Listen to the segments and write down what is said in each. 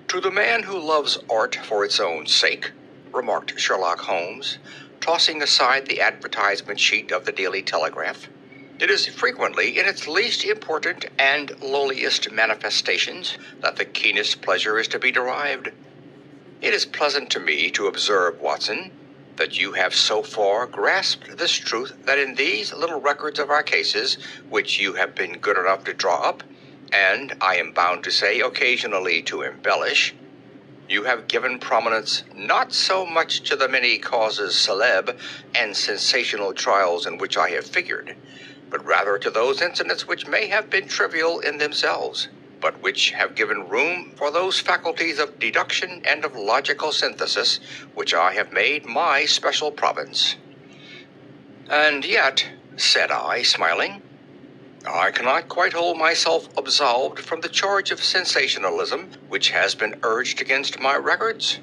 "To the man who loves art for its own sake," remarked Sherlock Holmes, tossing aside the advertisement sheet of the Daily Telegraph, "it is frequently in its least important and lowliest manifestations that the keenest pleasure is to be derived. It is pleasant to me to observe, Watson, that you have so far grasped this truth that in these little records of our cases, which you have been good enough to draw up, and, I am bound to say, occasionally to embellish, you have given prominence not so much to the many causes célèbres and sensational trials in which I have figured, but rather to those incidents which may have been trivial in themselves, but which have given room for those faculties of deduction and of logical synthesis which I have made my special province." "And yet," said I, smiling, "I cannot quite hold myself absolved from the charge of sensationalism which has been urged against my records."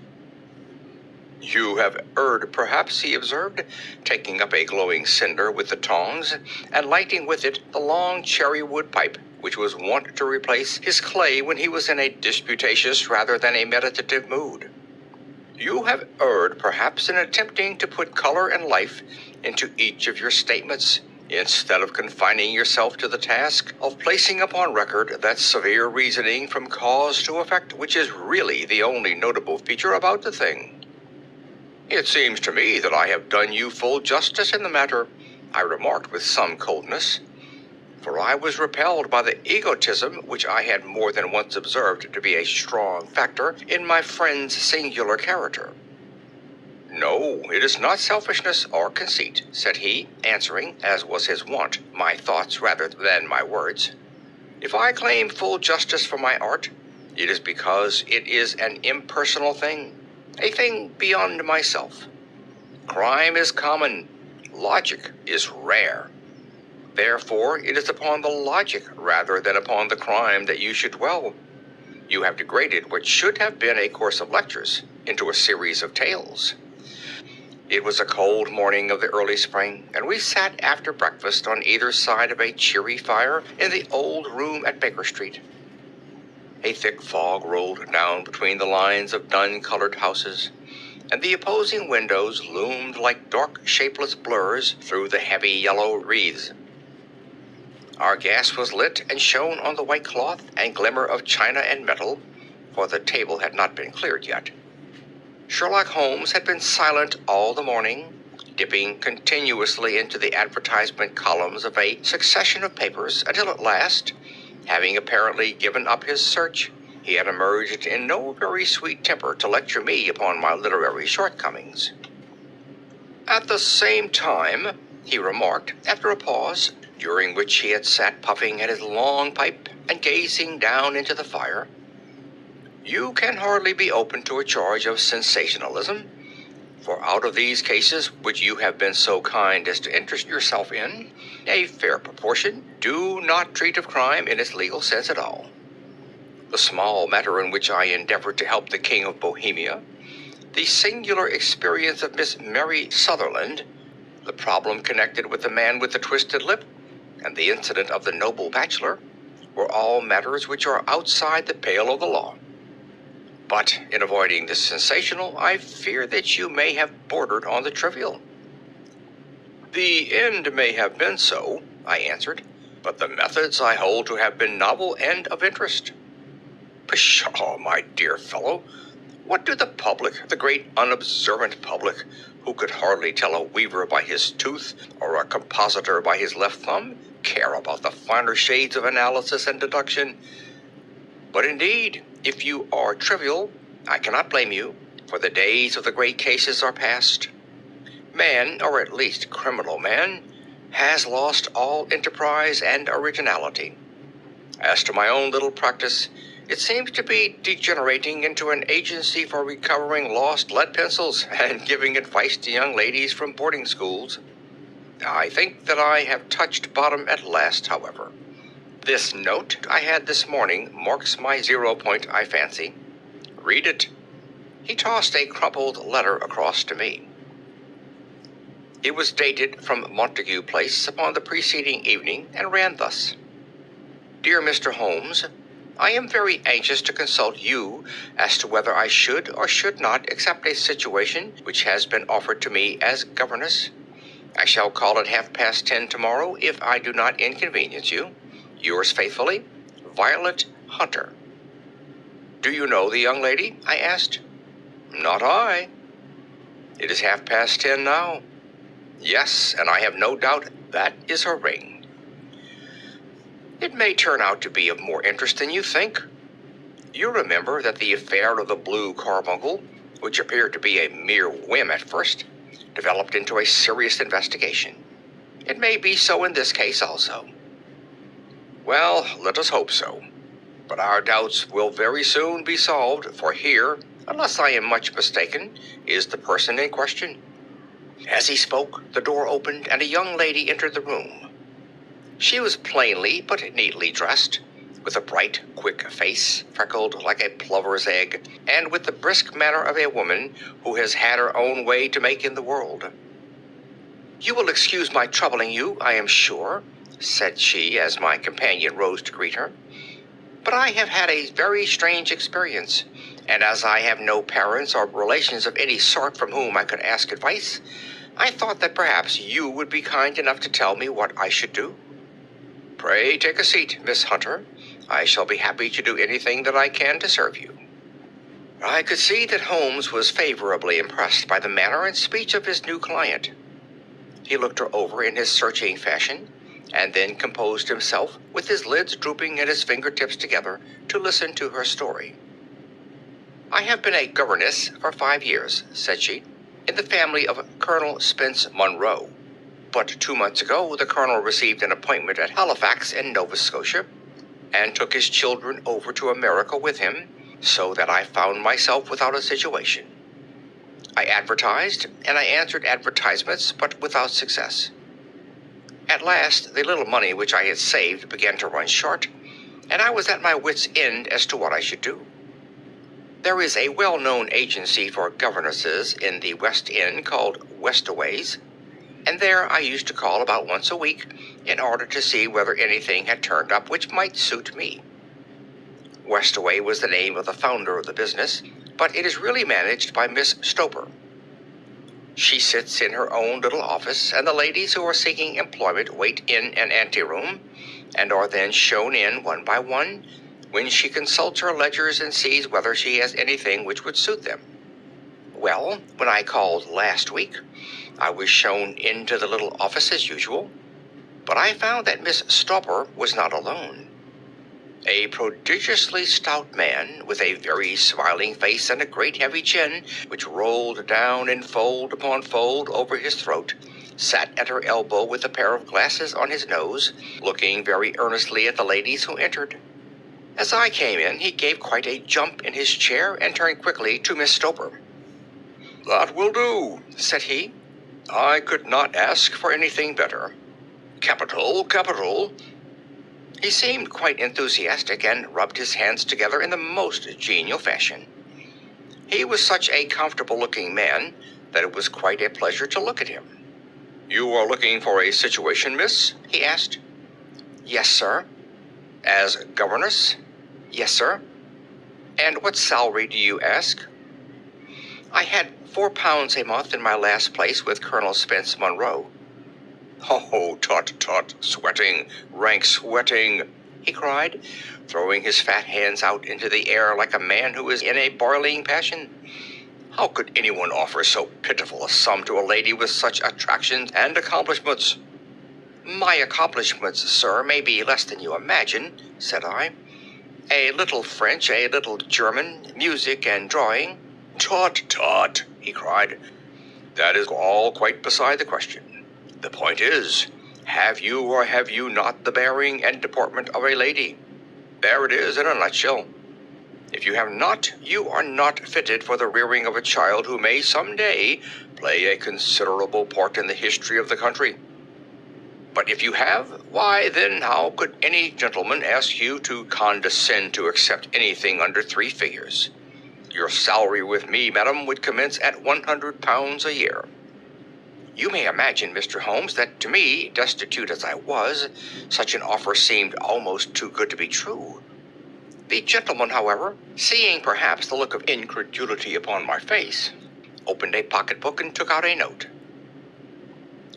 "You have erred, perhaps," he observed, taking up a glowing cinder with the tongs, and lighting with it the long cherry-wood pipe which was wont to replace his clay when he was in a disputatious rather than a meditative mood. "You have erred, perhaps, in attempting to put color and life into each of your statements, instead of confining yourself to the task of placing upon record that severe reasoning from cause to effect which is really the only notable feature about the thing." "It seems to me that I have done you full justice in the matter," I remarked with some coldness, for I was repelled by the egotism which I had more than once observed to be a strong factor in my friend's singular character. "No, it is not selfishness or conceit," said he, answering, as was his wont, my thoughts rather than my words. "If I claim full justice for my art, it is because it is an impersonal thing, a thing beyond myself. Crime is common, logic is rare. Therefore, it is upon the logic rather than upon the crime that you should dwell. You have degraded what should have been a course of lectures into a series of tales." It was a cold morning of the early spring, and we sat after breakfast on either side of a cheery fire in the old room at Baker Street. A thick fog rolled down between the lines of dun-colored houses, and the opposing windows loomed like dark, shapeless blurs through the heavy yellow wreaths. Our gas was lit and shone on the white cloth and glimmer of china and metal, for the table had not been cleared yet. Sherlock Holmes had been silent all the morning, dipping continuously into the advertisement columns of a succession of papers, until at last, having apparently given up his search, he had emerged in no very sweet temper to lecture me upon my literary shortcomings. "At the same time," he remarked, after a pause, during which he had sat puffing at his long pipe and gazing down into the fire, "you can hardly be open to a charge of sensationalism, for out of these cases which you have been so kind as to interest yourself in, a fair proportion do not treat of crime in its legal sense at all. The small matter in which I endeavored to help the King of Bohemia, the singular experience of Miss Mary Sutherland, the problem connected with the man with the twisted lip, and the incident of the noble bachelor, were all matters which are outside the pale of the law. But in avoiding the sensational, I fear that you may have bordered on the trivial." "The end may have been so," I answered, "but the methods I hold to have been novel and of interest." "Pshaw, my dear fellow! What do the public, the great unobservant public, who could hardly tell a weaver by his tooth or a compositor by his left thumb, care about the finer shades of analysis and deduction? But indeed, if you are trivial, I cannot blame you, for the days of the great cases are past. Man, or at least criminal man, has lost all enterprise and originality. As to my own little practice, it seems to be degenerating into an agency for recovering lost lead pencils and giving advice to young ladies from boarding schools. I think that I have touched bottom at last, however. This note I had this morning marks my 0 point, I fancy. Read it." He tossed a crumpled letter across to me. It was dated from Montague Place upon the preceding evening, and ran thus: "Dear Mr. Holmes, I am very anxious to consult you as to whether I should or should not accept a situation which has been offered to me as governess. I shall call at 10:30 tomorrow if I do not inconvenience you. Yours faithfully, Violet Hunter. Do you know the young lady? I asked. Not I. It is 10:30 now. Yes, and I have no doubt that is her ring. It may turn out to be of more interest than you think. You remember that the affair of the blue carbuncle, which appeared to be a mere whim at first, developed into a serious investigation. It may be so in this case also. Well, let us hope so. But our doubts will very soon be solved, for here, unless I am much mistaken, is the person in question. As he spoke, the door opened and a young lady entered the room. She was plainly but neatly dressed, with a bright, quick face, freckled like a plover's egg, and with the brisk manner of a woman who has had her own way to make in the world. You will excuse my troubling you, I am sure, said she as my companion rose to greet her. But I have had a very strange experience, and as I have no parents or relations of any sort from whom I could ask advice, I thought that perhaps you would be kind enough to tell me what I should do. Pray take a seat, Miss Hunter. I shall be happy to do anything that I can to serve you. I could see that Holmes was favorably impressed by the manner and speech of his new client. He looked her over in his searching fashion, and then composed himself, with his lids drooping and his fingertips together, to listen to her story. I have been a governess for 5 years, said she, in the family of Colonel Spence Monroe. But 2 months ago, the colonel received an appointment at Halifax in Nova Scotia, and took his children over to America with him, so that I found myself without a situation. I advertised, and I answered advertisements, but without success. At last, the little money which I had saved began to run short, and I was at my wits' end as to what I should do. There is a well-known agency for governesses in the West End called Westaway's, and there I used to call about once a week in order to see whether anything had turned up which might suit me. Westaway was the name of the founder of the business, but it is really managed by Miss Stoper. She sits in her own little office, and the ladies who are seeking employment wait in an anteroom, and are then shown in one by one, when she consults her ledgers and sees whether she has anything which would suit them. Well, when I called last week, I was shown into the little office as usual, but I found that Miss Stopper was not alone. A prodigiously stout man, with a very smiling face and a great heavy chin, which rolled down in fold upon fold over his throat, sat at her elbow with a pair of glasses on his nose, looking very earnestly at the ladies who entered. As I came in, he gave quite a jump in his chair and turned quickly to Miss Stoper. "That will do," said he. "I could not ask for anything better. Capital, capital." He seemed quite enthusiastic and rubbed his hands together in the most genial fashion. He was such a comfortable-looking man that it was quite a pleasure to look at him. "You are looking for a situation, miss?" he asked. "Yes, sir." "As governess?" "Yes, sir." "And what salary do you ask?" "I had £4 a month in my last place with Colonel Spence Monroe." "Oh, tut, tut, sweating, rank sweating," he cried, throwing his fat hands out into the air like a man who is in a boiling passion. "How could anyone offer so pitiful a sum to a lady with such attractions and accomplishments?" "My accomplishments, sir, may be less than you imagine," said I. "A little French, a little German, music and drawing." "Tut, tut," he cried. "That is all quite beside the question. The point is, have you or have you not the bearing and deportment of a lady? There it is in a nutshell. If you have not, you are not fitted for the rearing of a child who may some day play a considerable part in the history of the country. But if you have, why then how could any gentleman ask you to condescend to accept anything under 3 figures? Your salary with me, madam, would commence at £100 a year. You may imagine, Mr. Holmes, that to me, destitute as I was, such an offer seemed almost too good to be true. The gentleman, however, seeing perhaps the look of incredulity upon my face, opened a pocketbook and took out a note.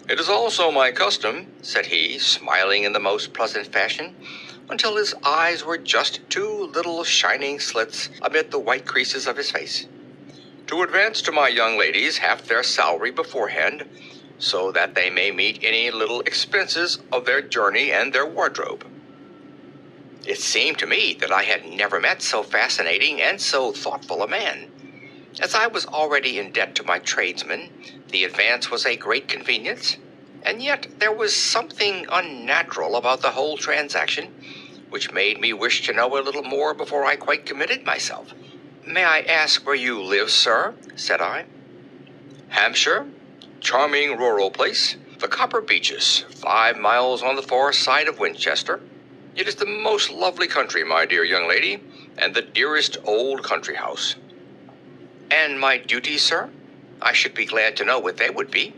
"It is also my custom," said he, smiling in the most pleasant fashion, until his eyes were just two little shining slits amid the white creases of his face, "to advance to my young ladies half their salary beforehand, so that they may meet any little expenses of their journey and their wardrobe." It seemed to me that I had never met so fascinating and so thoughtful a man. As I was already in debt to my tradesmen, the advance was a great convenience, and yet there was something unnatural about the whole transaction, which made me wish to know a little more before I quite committed myself. "May I ask where you live, sir?" said I. "Hampshire, charming rural place, the Copper Beeches, 5 miles on the far side of Winchester. It is the most lovely country, my dear young lady, and the dearest old country house." "And my duties, sir? I should be glad to know what they would be."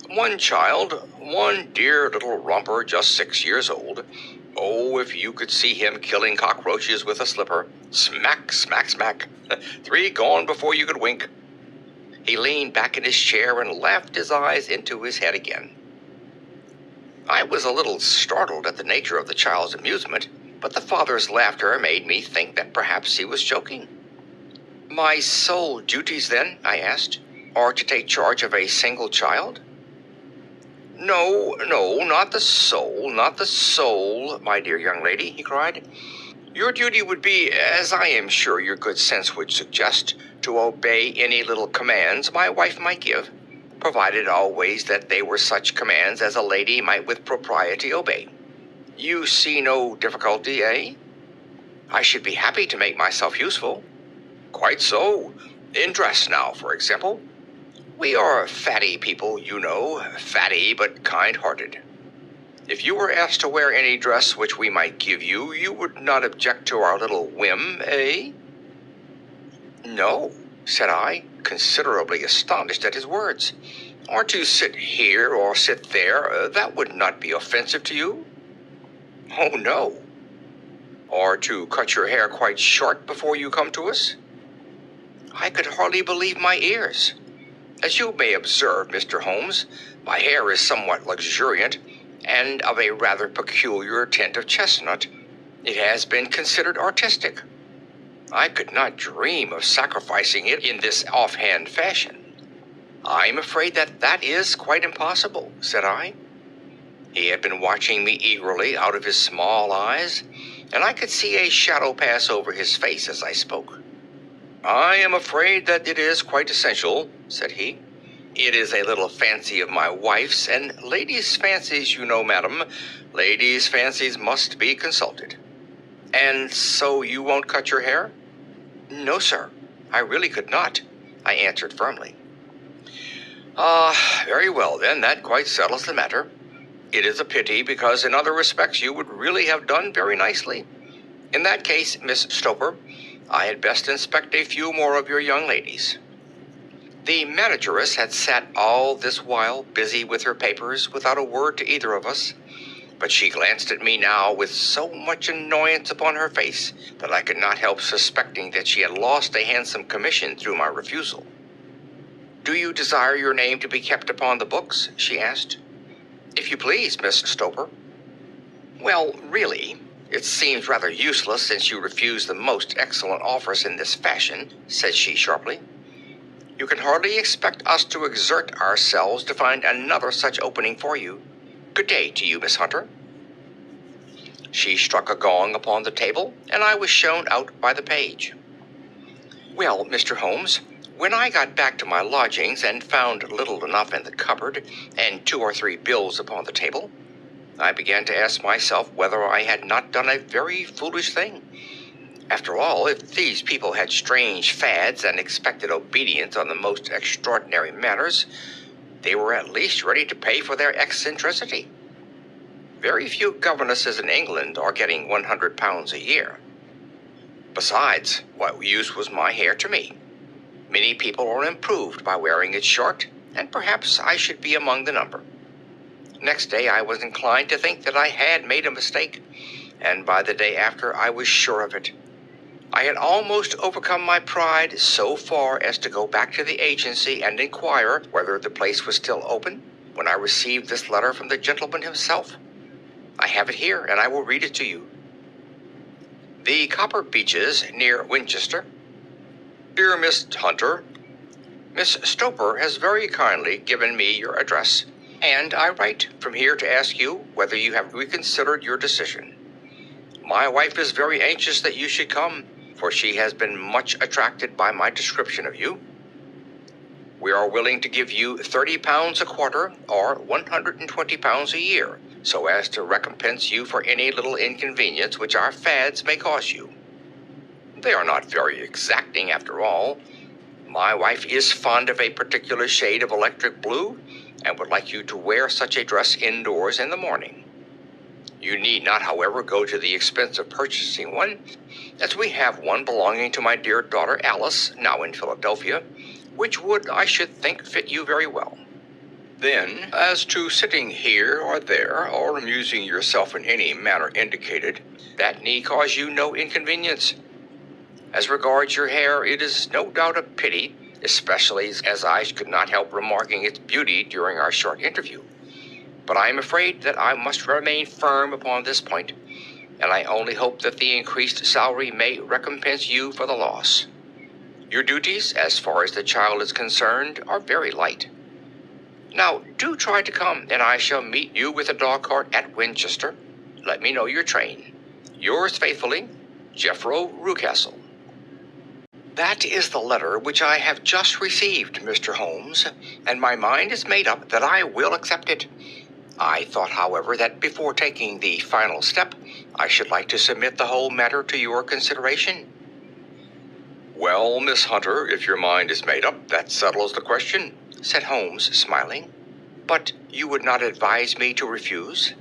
"One child, one dear little romper just 6 years old. Oh, if you could see him killing cockroaches with a slipper. Smack, smack, smack. 3 gone before you could wink." He leaned back in his chair and laughed his eyes into his head again. I was a little startled at the nature of the child's amusement, but the father's laughter made me think that perhaps he was joking. "My sole duties, then," I asked, "are to take charge of a single child?" "No, no, not the soul, my dear young lady," he cried. "Your duty would be, as I am sure your good sense would suggest, to obey any little commands my wife might give, provided always that they were such commands as a lady might with propriety obey. You see no difficulty, eh?" "I should be happy to make myself useful." "Quite so. In dress now, for example. We are fatty people, you know, fatty but kind-hearted. If you were asked to wear any dress which we might give you, you would not object to our little whim, eh?" "No," said I, considerably astonished at his words. "Or to sit here or sit there, that would not be offensive to you?" "Oh, no." "Or to cut your hair quite short before you come to us?" I could hardly believe my ears. As you may observe, Mr. Holmes, my hair is somewhat luxuriant, and of a rather peculiar tint of chestnut. It has been considered artistic. I could not dream of sacrificing it in this offhand fashion. "I'm afraid that is quite impossible," said I. He had been watching me eagerly out of his small eyes, and I could see a shadow pass over his face as I spoke. "I am afraid that it is quite essential," said he. "It is a little fancy of my wife's, and ladies' fancies, you know, madam, ladies' fancies must be consulted." "And so you won't cut your hair?" "No, sir, I really could not," I answered firmly. "Ah, very well, then, that quite settles the matter. It is a pity, because in other respects you would really have done very nicely. In that case, Miss Stoper, I had best inspect a few more of your young ladies." The manageress had sat all this while busy with her papers without a word to either of us, but she glanced at me now with so much annoyance upon her face that I could not help suspecting that she had lost a handsome commission through my refusal. "Do you desire your name to be kept upon the books?" she asked. "If you please, Miss Stoper." "Well, really, it seems rather useless since you refuse the most excellent offers in this fashion," said she sharply. "You can hardly expect us to exert ourselves to find another such opening for you. Good day to you, Miss Hunter." She struck a gong upon the table, and I was shown out by the page. Well, Mr. Holmes, when I got back to my lodgings and found little enough in the cupboard and 2 or 3 bills upon the table, I began to ask myself whether I had not done a very foolish thing. After all, if these people had strange fads and expected obedience on the most extraordinary matters, they were at least ready to pay for their eccentricity. Very few governesses in England are getting £100 a year. Besides, what use was my hair to me? Many people are improved by wearing it short, and perhaps I should be among the number. Next day I was inclined to think that I had made a mistake, and by the day after I was sure of it. I had almost overcome my pride so far as to go back to the agency and inquire whether the place was still open when I received this letter from the gentleman himself. I have it here, and I will read it to you. The Copper Beeches, near Winchester. Dear Miss Hunter, Miss Stoper has very kindly given me your address, and I write from here to ask you whether you have reconsidered your decision. My wife is very anxious that you should come, for she has been much attracted by my description of you. We are willing to give you £30 a quarter, or £120 a year, so as to recompense you for any little inconvenience which our fads may cause you. They are not very exacting, after all. My wife is fond of a particular shade of electric blue, and would like you to wear such a dress indoors in the morning. You need not, however, go to the expense of purchasing one, as we have one belonging to my dear daughter Alice, now in Philadelphia, which would, I should think, fit you very well. Then, as to sitting here or there, or amusing yourself in any manner indicated, that need cause you no inconvenience. As regards your hair, it is no doubt a pity, especially as I could not help remarking its beauty during our short interview. But I am afraid that I must remain firm upon this point, and I only hope that the increased salary may recompense you for the loss. Your duties, as far as the child is concerned, are very light. Now, do try to come, and I shall meet you with a dog cart at Winchester. Let me know your train. Yours faithfully, Jeffro Rucastle. That is the letter which I have just received, Mr. Holmes, and my mind is made up that I will accept it. I thought, however, that before taking the final step, I should like to submit the whole matter to your consideration. Well, Miss Hunter, if your mind is made up, that settles the question, said Holmes, smiling. But you would not advise me to refuse?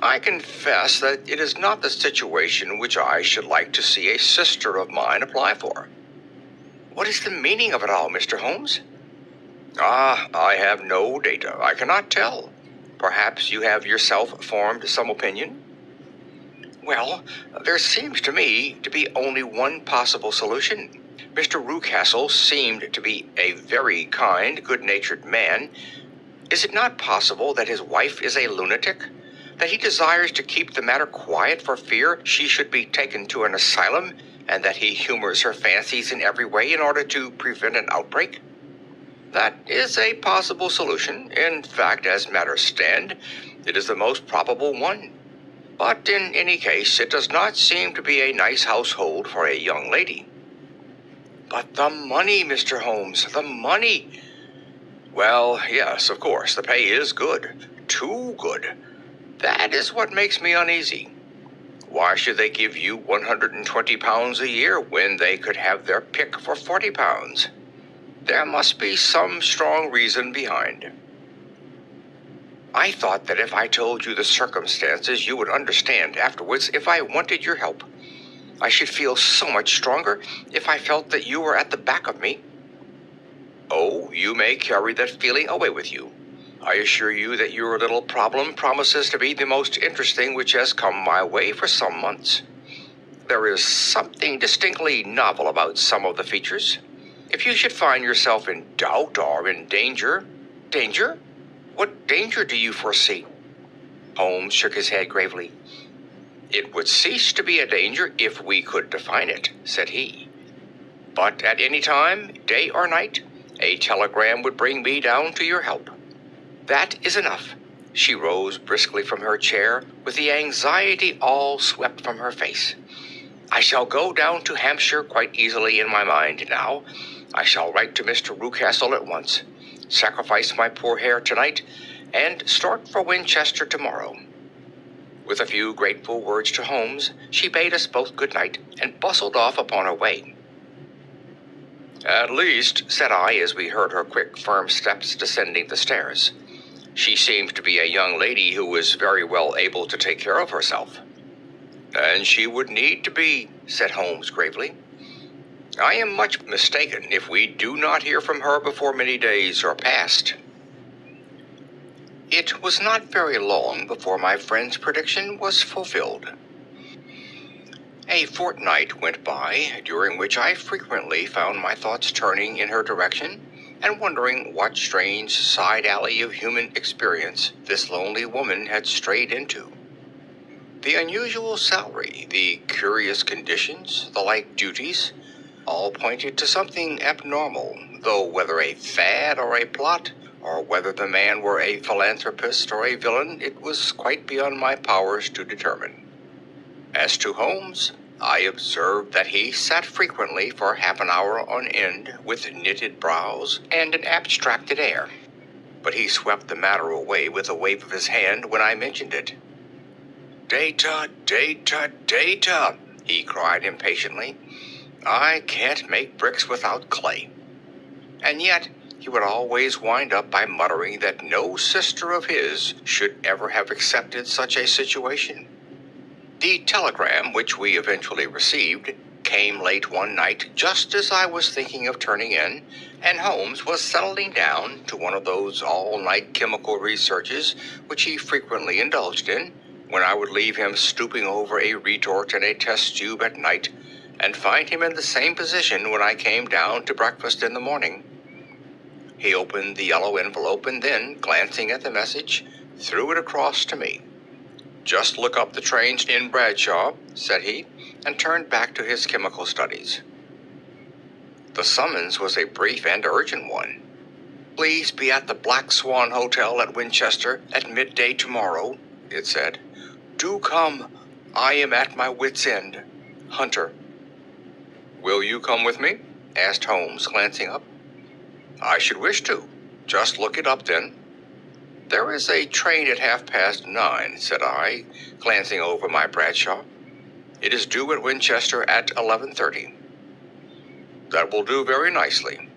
I confess that it is not the situation which I should like to see a sister of mine apply for. What is the meaning of it all, Mr. Holmes? I have no data. I cannot tell. Perhaps you have yourself formed some opinion? Well, there seems to me to be only one possible solution. Mr. Rucastle seemed to be a very kind, good-natured man. Is it not possible that his wife is a lunatic? That he desires to keep the matter quiet for fear she should be taken to an asylum, and that he humors her fancies in every way in order to prevent an outbreak? That is a possible solution. In fact, as matters stand, it is the most probable one. But in any case, it does not seem to be a nice household for a young lady. But the money, Mr. Holmes, the money. Well, yes, of course, the pay is good. Too good. That is what makes me uneasy. Why should they give you £120 a year when they could have their pick for £40? There must be some strong reason behind. I thought that if I told you the circumstances, you would understand afterwards if I wanted your help. I should feel so much stronger if I felt that you were at the back of me. Oh, you may carry that feeling away with you. I assure you that your little problem promises to be the most interesting which has come my way for some months. There is something distinctly novel about some of the features. If you should find yourself in doubt or in danger... Danger? What danger do you foresee? Holmes shook his head gravely. It would cease to be a danger if we could define it, said he. But at any time, day or night, a telegram would bring me down to your help. That is enough. She rose briskly from her chair, with the anxiety all swept from her face. I shall go down to Hampshire quite easily in my mind now. I shall write to Mr. Rucastle at once, sacrifice my poor hair tonight, and start for Winchester tomorrow. With a few grateful words to Holmes, she bade us both good night and bustled off upon her way. At least, said I as we heard her quick, firm steps descending the stairs, she seems to be a young lady who is very well able to take care of herself. And she would need to be, said Holmes gravely. I am much mistaken if we do not hear from her before many days are past. It was not very long before my friend's prediction was fulfilled. A fortnight went by, during which I frequently found my thoughts turning in her direction and wondering what strange side alley of human experience this lonely woman had strayed into. The unusual salary, the curious conditions, the light duties, all pointed to something abnormal, though whether a fad or a plot, or whether the man were a philanthropist or a villain, it was quite beyond my powers to determine. As to Holmes, I observed that he sat frequently for half an hour on end with knitted brows and an abstracted air, but he swept the matter away with a wave of his hand when I mentioned it. "Data, data, data," he cried impatiently. "I can't make bricks without clay." And yet he would always wind up by muttering that no sister of his should ever have accepted such a situation. The telegram, which we eventually received, came late one night just as I was thinking of turning in, and Holmes was settling down to one of those all-night chemical researches which he frequently indulged in, when I would leave him stooping over a retort and a test tube at night, and find him in the same position when I came down to breakfast in the morning. He opened the yellow envelope and then, glancing at the message, threw it across to me. "Just look up the trains in Bradshaw," said he, and turned back to his chemical studies. The summons was a brief and urgent one. "Please be at the Black Swan Hotel at Winchester at midday tomorrow," it said. "Do come. I am at my wit's end. Hunter." "Will you come with me?" asked Holmes, glancing up. "I should wish to. Just look it up then." "There is a train at 9:30, said I, glancing over my Bradshaw. "It is due at Winchester at 11:30. "That will do very nicely.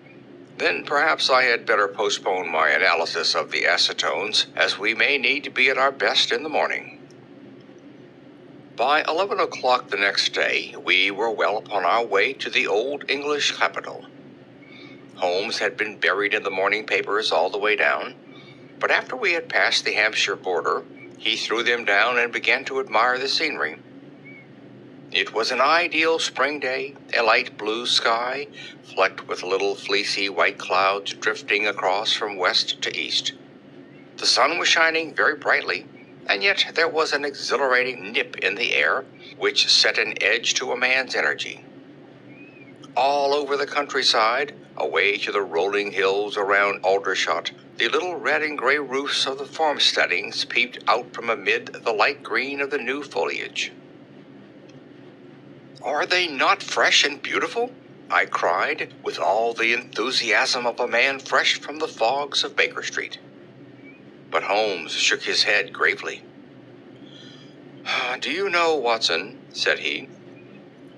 Then perhaps I had better postpone my analysis of the acetones, as we may need to be at our best in the morning." By 11 o'clock the next day, we were well upon our way to the old English capital. Holmes had been buried in the morning papers all the way down, but after we had passed the Hampshire border, he threw them down and began to admire the scenery. It was an ideal spring day, a light blue sky, flecked with little fleecy white clouds drifting across from west to east. The sun was shining very brightly, and yet there was an exhilarating nip in the air, which set an edge to a man's energy. All over the countryside, away to the rolling hills around Aldershot, the little red and gray roofs of the farmsteadings peeped out from amid the light green of the new foliage. "Are they not fresh and beautiful?" I cried, with all the enthusiasm of a man fresh from the fogs of Baker Street. But Holmes shook his head gravely. "Do you know, Watson," said he,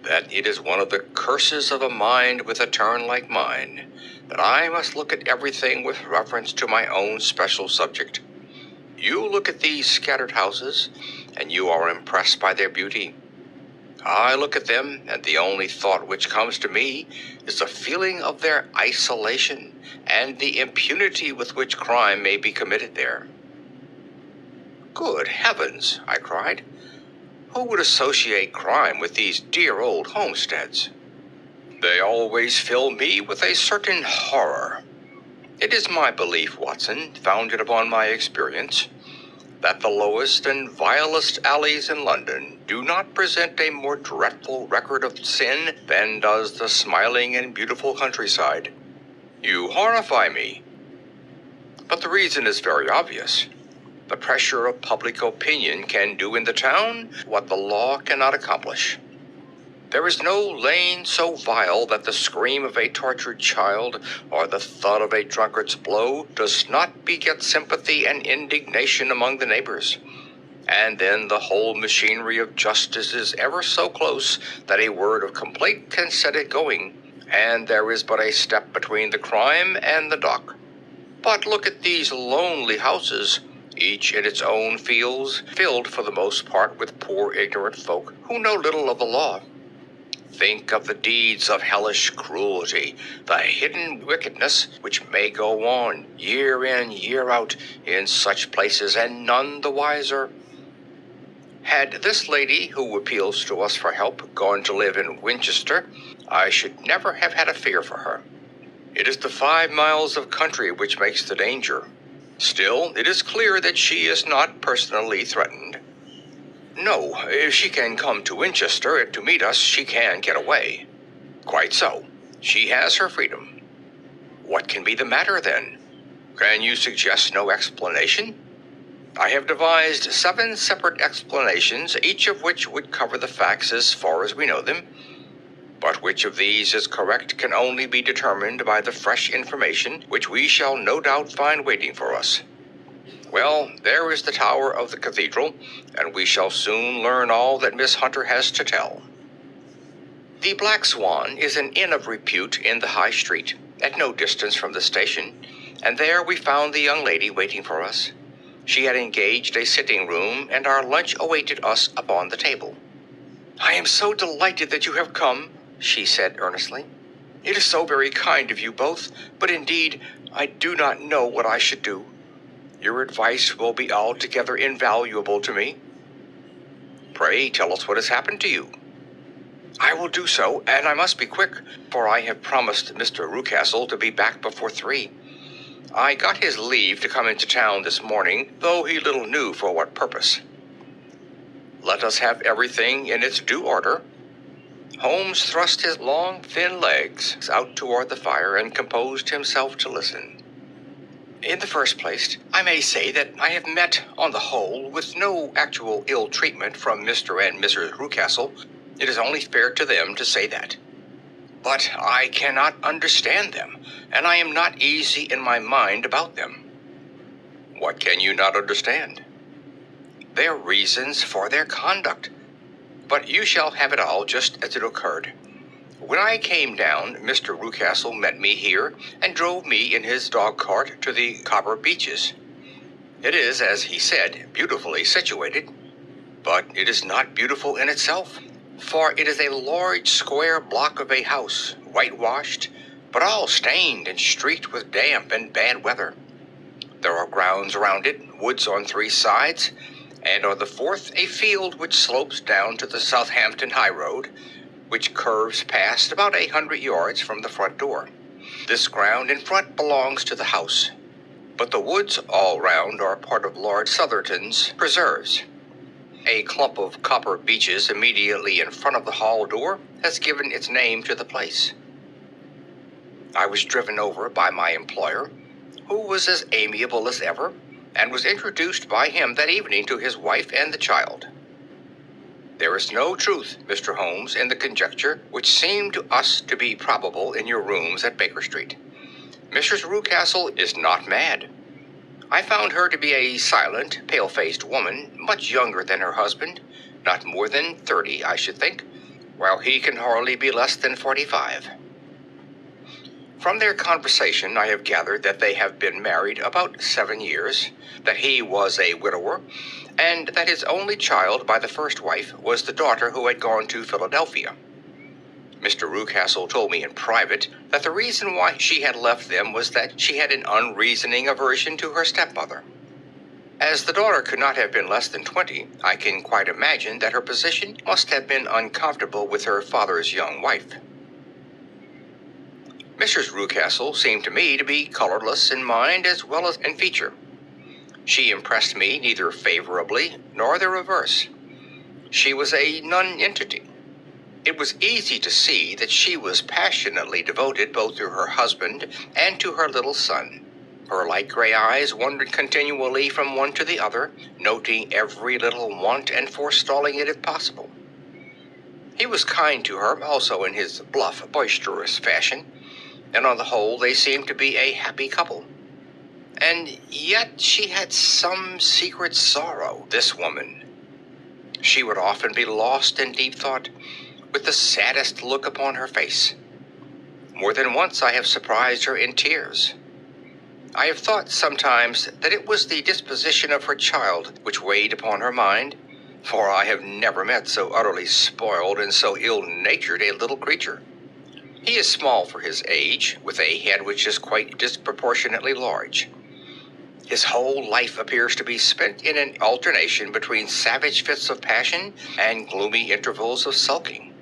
"that it is one of the curses of a mind with a turn like mine, that I must look at everything with reference to my own special subject. You look at these scattered houses, and you are impressed by their beauty. I look at them, and the only thought which comes to me is the feeling of their isolation and the impunity with which crime may be committed there." "Good heavens!" I cried. "Who would associate crime with these dear old homesteads?" "They always fill me with a certain horror. It is my belief, Watson, founded upon my experience, that the lowest and vilest alleys in London do not present a more dreadful record of sin than does the smiling and beautiful countryside. You horrify me. But the reason is very obvious. The pressure of public opinion can do in the town what the law cannot accomplish. There is no lane so vile that the scream of a tortured child or the thud of a drunkard's blow does not beget sympathy and indignation among the neighbors. And then the whole machinery of justice is ever so close that a word of complaint can set it going, and there is but a step between the crime and the dock. But look at these lonely houses, each in its own fields, filled for the most part with poor ignorant folk who know little of the law. Think of the deeds of hellish cruelty, the hidden wickedness which may go on year in, year out in such places, and none the wiser. Had this lady, who appeals to us for help, gone to live in Winchester, I should never have had a fear for her. It is the 5 miles of country which makes the danger. Still, it is clear that she is not personally threatened. No, if she can come to Winchester to meet us, she can get away. Quite so. She has her freedom. What can be the matter, then? Can you suggest no explanation? I have devised 7 separate explanations, each of which would cover the facts as far as we know them. But which of these is correct can only be determined by the fresh information which we shall no doubt find waiting for us. Well, there is the tower of the cathedral, and we shall soon learn all that Miss Hunter has to tell. The Black Swan is an inn of repute in the High Street, at no distance from the station, and there we found the young lady waiting for us. She had engaged a sitting room, and our lunch awaited us upon the table. "I am so delighted that you have come," she said earnestly. "It is so very kind of you both, but indeed I do not know what I should do. Your advice will be altogether invaluable to me." "Pray tell us what has happened to you." "I will do so, and I must be quick, for I have promised Mr. Rucastle to be back before 3. I got his leave to come into town this morning, though he little knew for what purpose." "Let us have everything in its due order." Holmes thrust his long, thin legs out toward the fire and composed himself to listen. "In the first place, I may say that I have met, on the whole, with no actual ill treatment from Mr. and Mrs. Rucastle. It is only fair to them to say that. But I cannot understand them, and I am not easy in my mind about them." "What can you not understand?" "Their reasons for their conduct. But you shall have it all just as it occurred. When I came down, Mr. Rucastle met me here and drove me in his dog-cart to the Copper Beeches. It is, as he said, beautifully situated. But it is not beautiful in itself, for it is a large square block of a house, whitewashed, but all stained and streaked with damp and bad weather. There are grounds around it, woods on 3 sides, and on the 4th a field which slopes down to the Southampton high road, which curves past about 100 yards from the front door. This ground in front belongs to the house, but the woods all round are part of Lord Southerton's preserves. A clump of copper beeches immediately in front of the hall door has given its name to the place. I was driven over by my employer, who was as amiable as ever, and was introduced by him that evening to his wife and the child. There is no truth, Mr. Holmes, in the conjecture which seemed to us to be probable in your rooms at Baker Street. Mrs. Rucastle is not mad. I found her to be a silent, pale-faced woman, much younger than her husband, not more than 30, I should think, while he can hardly be less than 45. From their conversation I have gathered that they have been married about 7 years, that he was a widower, and that his only child by the first wife was the daughter who had gone to Philadelphia. Mr. Rucastle told me in private that the reason why she had left them was that she had an unreasoning aversion to her stepmother. As the daughter could not have been less than 20, I can quite imagine that her position must have been uncomfortable with her father's young wife. Mrs. Rucastle seemed to me to be colorless in mind as well as in feature. She impressed me neither favorably nor the reverse. She was a nonentity. It was easy to see that she was passionately devoted both to her husband and to her little son. Her light gray eyes wandered continually from one to the other, noting every little want and forestalling it if possible. He was kind to her also in his bluff, boisterous fashion, and on the whole they seemed to be a happy couple. And yet she had some secret sorrow, this woman. She would often be lost in deep thought, with the saddest look upon her face. More than once I have surprised her in tears. I have thought sometimes that it was the disposition of her child which weighed upon her mind, for I have never met so utterly spoiled and so ill-natured a little creature. He is small for his age, with a head which is quite disproportionately large. His whole life appears to be spent in an alternation between savage fits of passion and gloomy intervals of sulking.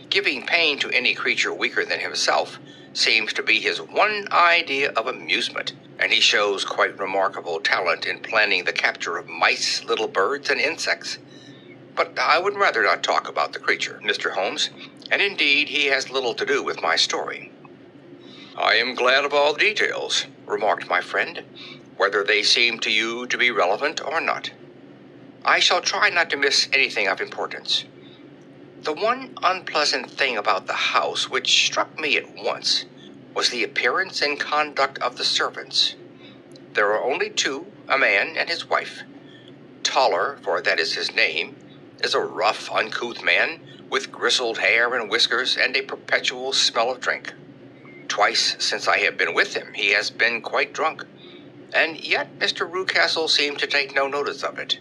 Giving pain to any creature weaker than himself seems to be his one idea of amusement, and he shows quite remarkable talent in planning the capture of mice, little birds, and insects. But I would rather not talk about the creature, Mr. Holmes, and indeed he has little to do with my story. I am glad of all the details, remarked my friend, whether they seem to you to be relevant or not. I shall try not to miss anything of importance. The one unpleasant thing about the house which struck me at once was the appearance and conduct of the servants. There are only two, a man and his wife. Toller, for that is his name, is a rough, uncouth man with grizzled hair and whiskers and a perpetual smell of drink. Twice since I have been with him he has been quite drunk, and yet Mr. Rucastle seemed to take no notice of it.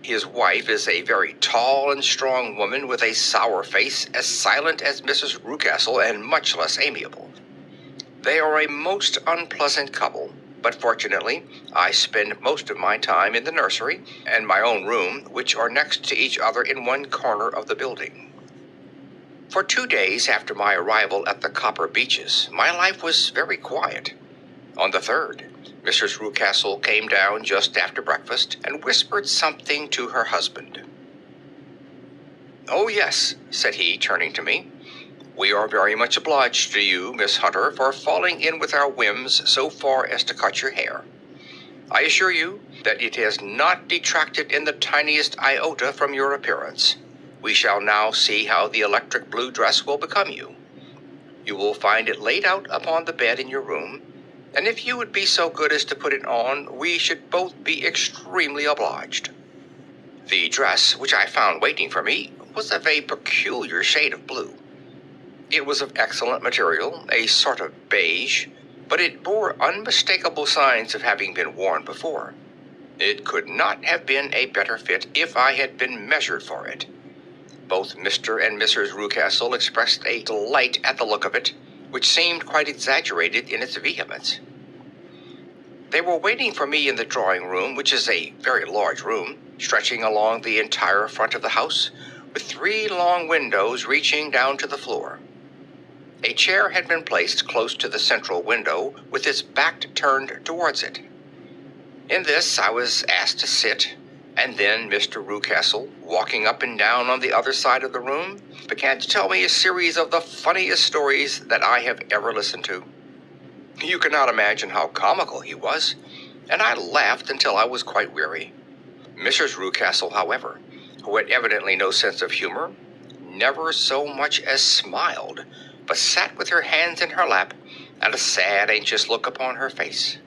His wife is a very tall and strong woman with a sour face, as silent as Mrs. Rucastle and much less amiable. They are a most unpleasant couple, but fortunately I spend most of my time in the nursery and my own room, which are next to each other in one corner of the building. For 2 days after my arrival at the Copper Beeches, my life was very quiet. On the third, Mrs. Rucastle came down just after breakfast and whispered something to her husband. "Oh, yes," said he, turning to me. "We are very much obliged to you, Miss Hunter, for falling in with our whims so far as to cut your hair. I assure you that it has not detracted in the tiniest iota from your appearance. We shall now see how the electric blue dress will become you. You will find it laid out upon the bed in your room, and if you would be so good as to put it on, we should both be extremely obliged." The dress, which I found waiting for me, was of a peculiar shade of blue. It was of excellent material, a sort of beige, but it bore unmistakable signs of having been worn before. It could not have been a better fit if I had been measured for it. Both Mr. and Mrs. Rucastle expressed a delight at the look of it, which seemed quite exaggerated in its vehemence. They were waiting for me in the drawing-room, which is a very large room, stretching along the entire front of the house, with 3 long windows reaching down to the floor. A chair had been placed close to the central window, with its back turned towards it. In this I was asked to sit, and then Mr. Rucastle, walking up and down on the other side of the room, began to tell me a series of the funniest stories that I have ever listened to. You cannot imagine how comical he was, and I laughed until I was quite weary. Mrs. Rucastle, however, who had evidently no sense of humor, never so much as smiled, but sat with her hands in her lap and a sad, anxious look upon her face.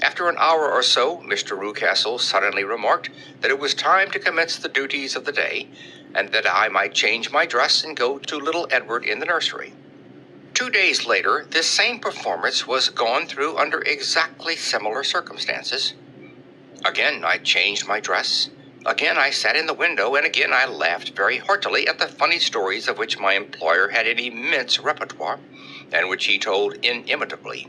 After an hour or so, Mr. Rucastle suddenly remarked that it was time to commence the duties of the day, and that I might change my dress and go to little Edward in the nursery. 2 days later, this same performance was gone through under exactly similar circumstances. Again I changed my dress, again I sat in the window, and again I laughed very heartily at the funny stories of which my employer had an immense repertoire, and which he told inimitably.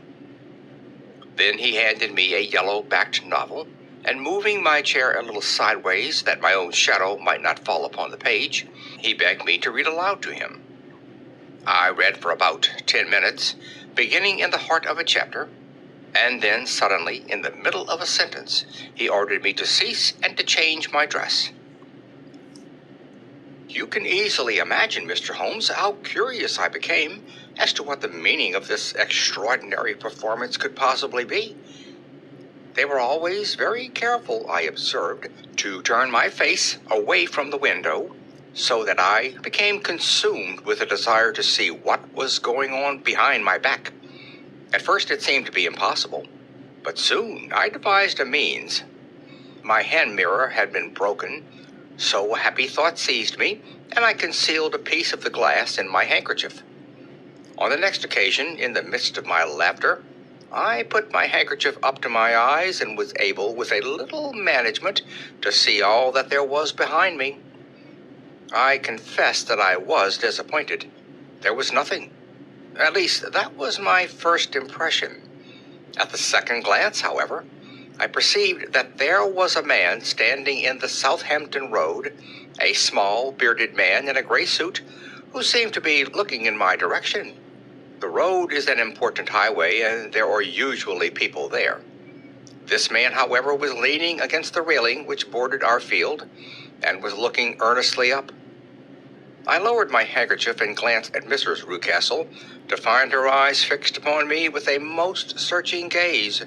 Then he handed me a yellow-backed novel, and moving my chair a little sideways that my own shadow might not fall upon the page, he begged me to read aloud to him. I read for about 10 minutes, beginning in the heart of a chapter, and then suddenly, in the middle of a sentence, he ordered me to cease and to change my dress. You can easily imagine, Mr. Holmes, how curious I became as to what the meaning of this extraordinary performance could possibly be. They were always very careful, I observed, to turn my face away from the window, so that I became consumed with a desire to see what was going on behind my back. At first it seemed to be impossible, but soon I devised a means. My hand mirror had been broken, so a happy thought seized me, and I concealed a piece of the glass in my handkerchief. On the next occasion, in the midst of my laughter, I put my handkerchief up to my eyes and was able, with a little management, to see all that there was behind me. I confess that I was disappointed. There was nothing. At least, that was my first impression. At the second glance, however, I perceived that there was a man standing in the Southampton Road, a small, bearded man in a gray suit, who seemed to be looking in my direction. The road is an important highway, and there are usually people there. This man, however, was leaning against the railing which bordered our field, and was looking earnestly up. I lowered my handkerchief and glanced at Mrs. Rucastle, to find her eyes fixed upon me with a most searching gaze.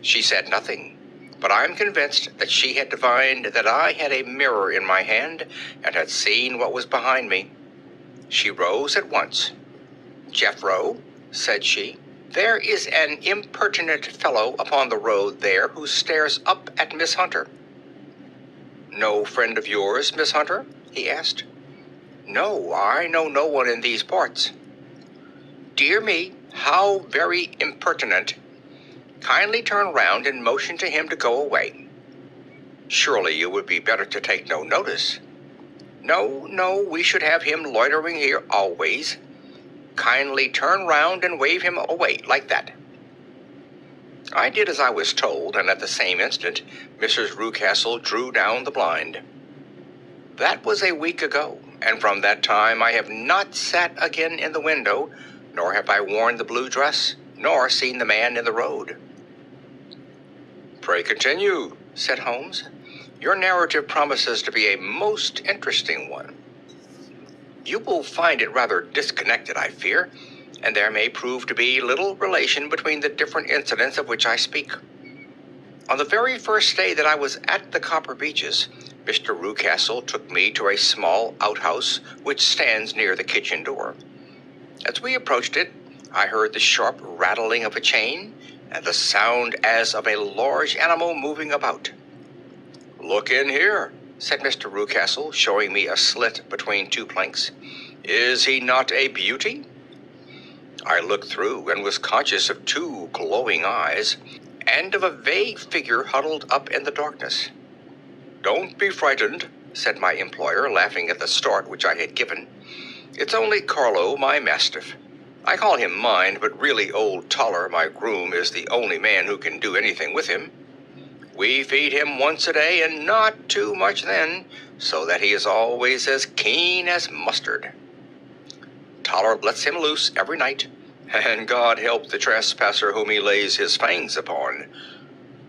She said nothing, but I'm convinced that she had divined that I had a mirror in my hand and had seen what was behind me. She rose at once. "Jeffro," said she, "there is an impertinent fellow upon the road there who stares up at Miss Hunter." "No friend of yours, Miss Hunter?" he asked. "No, I know no one in these parts." "Dear me, how very impertinent. Kindly turn round and motion to him to go away." "Surely it would be better to take no notice." No, we should have him loitering here always. Kindly turn round and wave him away like that." I did as I was told, and at the same instant Mrs. Rucastle drew down the blind. That was a week ago, and from that time I have not sat again in the window, nor have I worn the blue dress, nor seen the man in the road. "Pray continue," said Holmes. "Your narrative promises to be a most interesting one." "You will find it rather disconnected, I fear, and there may prove to be little relation between the different incidents of which I speak. On the very first day that I was at the Copper Beeches, Mr. Rucastle took me to a small outhouse which stands near the kitchen door. As we approached it, I heard the sharp rattling of a chain and the sound as of a large animal moving about. "Look in here," said Mr. Rucastle, showing me a slit between two planks. "Is he not a beauty?" I looked through and was conscious of two glowing eyes and of a vague figure huddled up in the darkness. "Don't be frightened," said my employer, laughing at the start which I had given. "It's only Carlo, my mastiff. I call him mine, but really old Toller, my groom, is the only man who can do anything with him. We feed him once a day, and not too much then, so that he is always as keen as mustard. Toller lets him loose every night, and God help the trespasser whom he lays his fangs upon.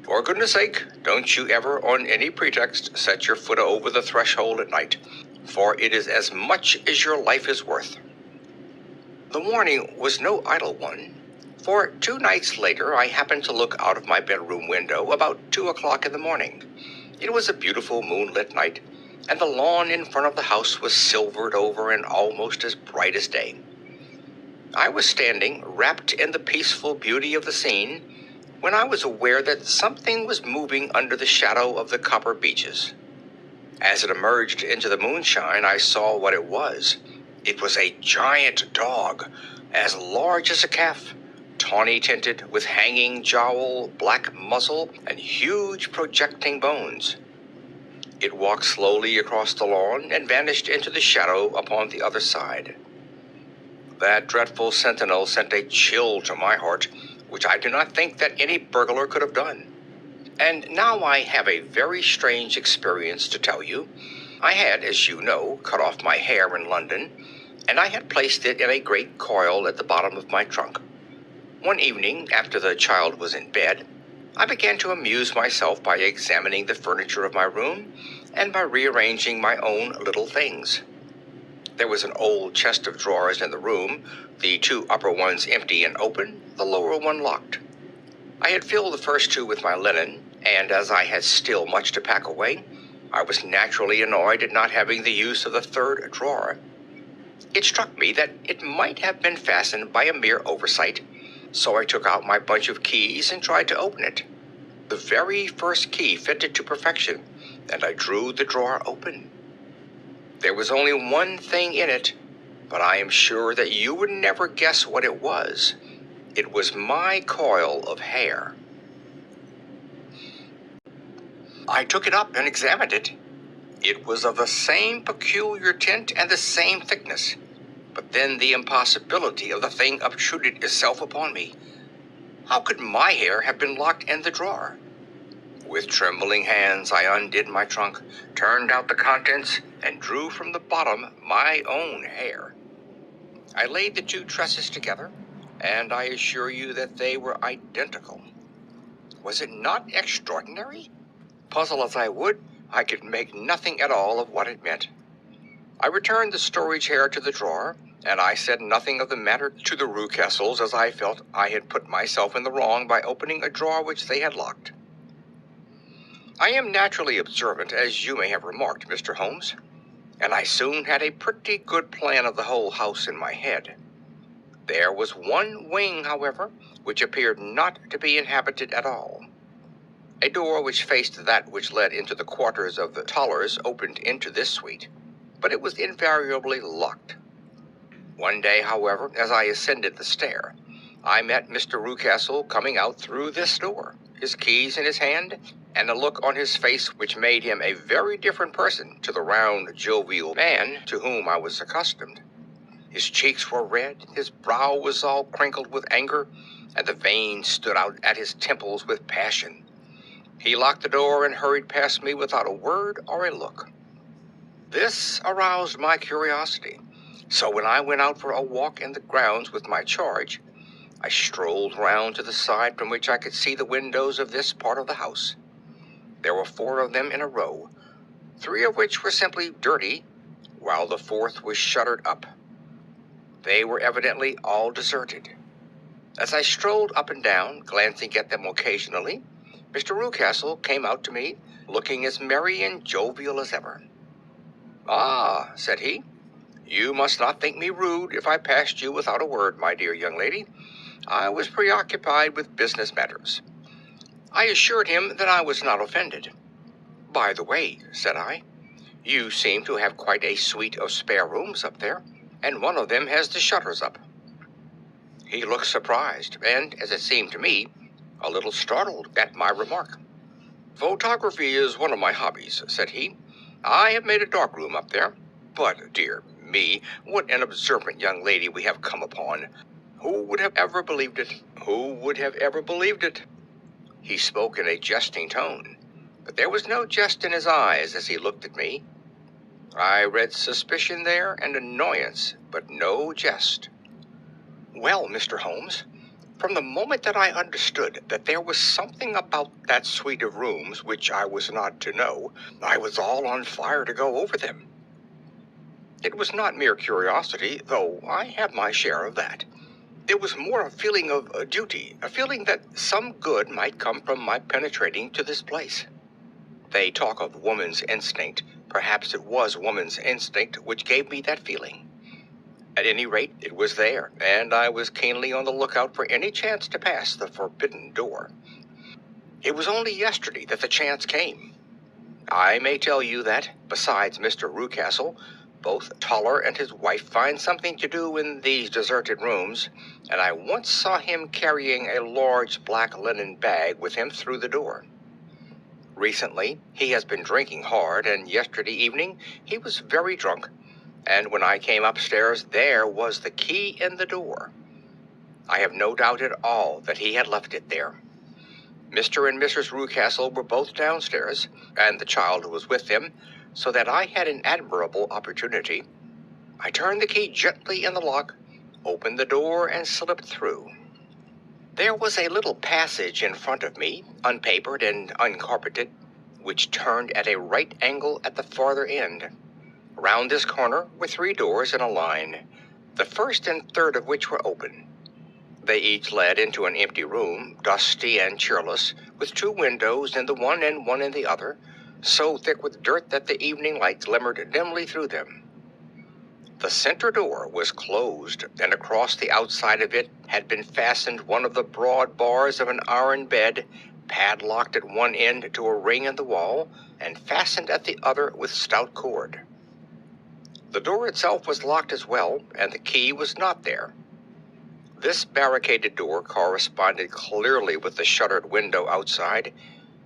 For goodness sake, don't you ever on any pretext set your foot over the threshold at night, for it is as much as your life is worth." The warning was no idle one, for 2 nights later I happened to look out of my bedroom window about 2 o'clock in the morning. It was a beautiful moonlit night, and the lawn in front of the house was silvered over and almost as bright as day. I was standing, wrapped in the peaceful beauty of the scene, when I was aware that something was moving under the shadow of the Copper Beeches. As it emerged into the moonshine, I saw what it was. It was a giant dog, as large as a calf, tawny-tinted, with hanging jowl, black muzzle, and huge projecting bones. It walked slowly across the lawn and vanished into the shadow upon the other side. That dreadful sentinel sent a chill to my heart, which I do not think that any burglar could have done. And now I have a very strange experience to tell you. I had, as you know, cut off my hair in London, and I had placed it in a great coil at the bottom of my trunk. One evening, after the child was in bed, I began to amuse myself by examining the furniture of my room and by rearranging my own little things. There was an old chest of drawers in the room, the 2 upper ones empty and open, the lower one locked. I had filled the first 2 with my linen, and as I had still much to pack away, I was naturally annoyed at not having the use of the 3rd drawer. It struck me that it might have been fastened by a mere oversight, so I took out my bunch of keys and tried to open it. The very first key fitted to perfection, and I drew the drawer open. There was only one thing in it, but I am sure that you would never guess what it was. It was my coil of hair. I took it up and examined it. It was of the same peculiar tint and the same thickness. But then the impossibility of the thing obtruded itself upon me. How could my hair have been locked in the drawer? With trembling hands, I undid my trunk, turned out the contents, and drew from the bottom my own hair. I laid the two tresses together, and I assure you that they were identical. Was it not extraordinary? Puzzle as I would, I could make nothing at all of what it meant. I returned the storage hair to the drawer, and I said nothing of the matter to the Rucastles, as I felt I had put myself in the wrong by opening a drawer which they had locked. I am naturally observant, as you may have remarked, Mr. Holmes, and I soon had a pretty good plan of the whole house in my head. There was one wing, however, which appeared not to be inhabited at all. A door which faced that which led into the quarters of the Tollers opened into this suite, but it was invariably locked. One day, however, as I ascended the stair, I met Mr. Rucastle coming out through this door, his keys in his hand, and a look on his face which made him a very different person to the round, jovial man to whom I was accustomed. His cheeks were red, his brow was all crinkled with anger, and the veins stood out at his temples with passion. He locked the door and hurried past me without a word or a look. This aroused my curiosity, so when I went out for a walk in the grounds with my charge, I strolled round to the side from which I could see the windows of this part of the house. There were 4 of them in a row, 3 of which were simply dirty, while the 4th was shuttered up. They were evidently all deserted. As I strolled up and down, glancing at them occasionally, Mr. Rucastle came out to me, looking as merry and jovial as ever. "Ah," said he, "you must not think me rude if I passed you without a word, my dear young lady. I was preoccupied with business matters." I assured him that I was not offended. "By the way," said I, "you seem to have quite a suite of spare rooms up there, and one of them has the shutters up." He looked surprised, and, as it seemed to me, a little startled at my remark. "Photography is one of my hobbies," said he. "I have made a darkroom up there. But, dear me, what an observant young lady we have come upon. Who would have ever believed it? Who would have ever believed it?" He spoke in a jesting tone, but there was no jest in his eyes as he looked at me. I read suspicion there and annoyance, but no jest. "Well, Mr. Holmes, from the moment that I understood that there was something about that suite of rooms which I was not to know, I was all on fire to go over them. It was not mere curiosity, though I have my share of that. It was more a feeling of duty, a feeling that some good might come from my penetrating to this place. They talk of woman's instinct. Perhaps it was woman's instinct which gave me that feeling. At any rate, it was there, and I was keenly on the lookout for any chance to pass the forbidden door. It was only yesterday that the chance came. I may tell you that, besides Mr. Rucastle, both Toller and his wife find something to do in these deserted rooms, and I once saw him carrying a large black linen bag with him through the door. Recently, he has been drinking hard, and yesterday evening he was very drunk, and when I came upstairs there was the key in the door. I have no doubt at all that he had left it there. Mr. and Mrs. Rucastle were both downstairs, and the child was with them, so that I had an admirable opportunity. I turned the key gently in the lock, opened the door, and slipped through. There was a little passage in front of me, unpapered and uncarpeted, which turned at a right angle at the farther end. Round this corner were 3 doors in a line, the first and third of which were open. They each led into an empty room, dusty and cheerless, with 2 windows in the one and one in the other, so thick with dirt that the evening light glimmered dimly through them. The center door was closed, and across the outside of it had been fastened one of the broad bars of an iron bed, padlocked at one end to a ring in the wall, and fastened at the other with stout cord. The door itself was locked as well, and the key was not there. This barricaded door corresponded clearly with the shuttered window outside,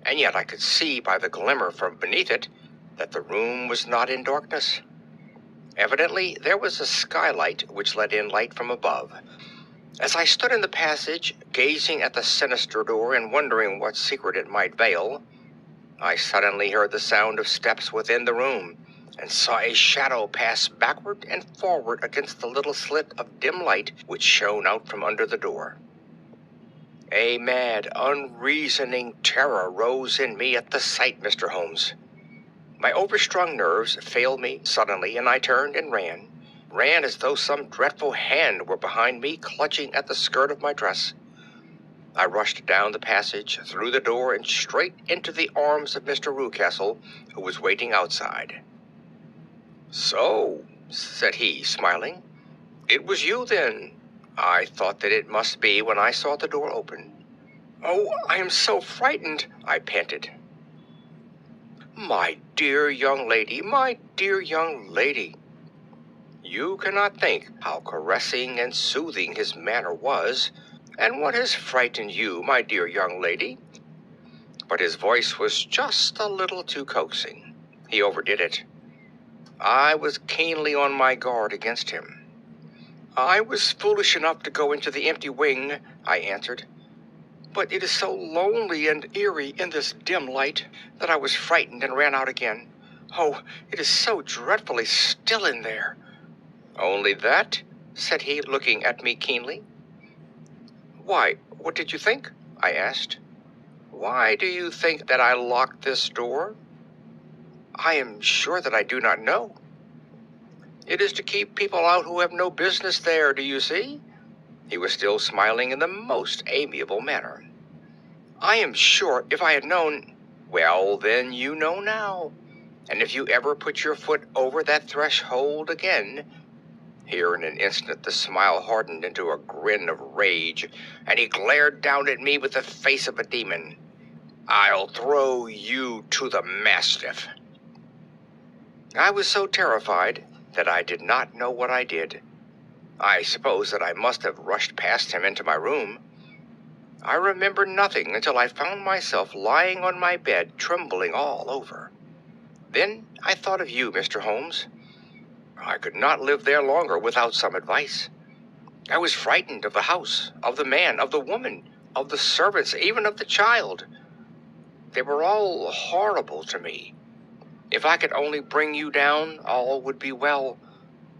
and yet I could see by the glimmer from beneath it that the room was not in darkness. Evidently, there was a skylight which let in light from above. As I stood in the passage, gazing at the sinister door and wondering what secret it might veil, I suddenly heard the sound of steps within the room, and saw a shadow pass backward and forward against the little slit of dim light which shone out from under the door. A mad, unreasoning terror rose in me at the sight, Mr. Holmes. My overstrung nerves failed me suddenly, and I turned and ran as though some dreadful hand were behind me, clutching at the skirt of my dress. I rushed down the passage, through the door, and straight into the arms of Mr. Rucastle, who was waiting outside. "So," said he, smiling, "it was you, then. I thought that it must be when I saw the door open." "Oh, I am so frightened," I panted. My dear young lady, my dear young lady." You cannot think how caressing and soothing his manner was, and what has frightened you, my dear young lady. But his voice was just a little too coaxing. He overdid it. I was keenly on my guard against him. "I was foolish enough to go into the empty wing," I answered. "But it is so lonely and eerie in this dim light that I was frightened and ran out again. Oh, it is so dreadfully still in there." "Only that?" said he, looking at me keenly. "Why, what did you think?" I asked. "Why do you think that I locked this door?" "I am sure that I do not know." "It is to keep people out who have no business there, do you see?" He was still smiling in the most amiable manner. "I am sure if I had known—" "Well, then you know now. And if you ever put your foot over that threshold again—" Here in an instant the smile hardened into a grin of rage, and he glared down at me with the face of a demon. "I'll throw you to the mastiff." I was so terrified that I did not know what I did. I suppose that I must have rushed past him into my room. I remember nothing until I found myself lying on my bed, trembling all over. Then I thought of you, Mr. Holmes. I could not live there longer without some advice. I was frightened of the house, of the man, of the woman, of the servants, even of the child. They were all horrible to me. If I could only bring you down, all would be well.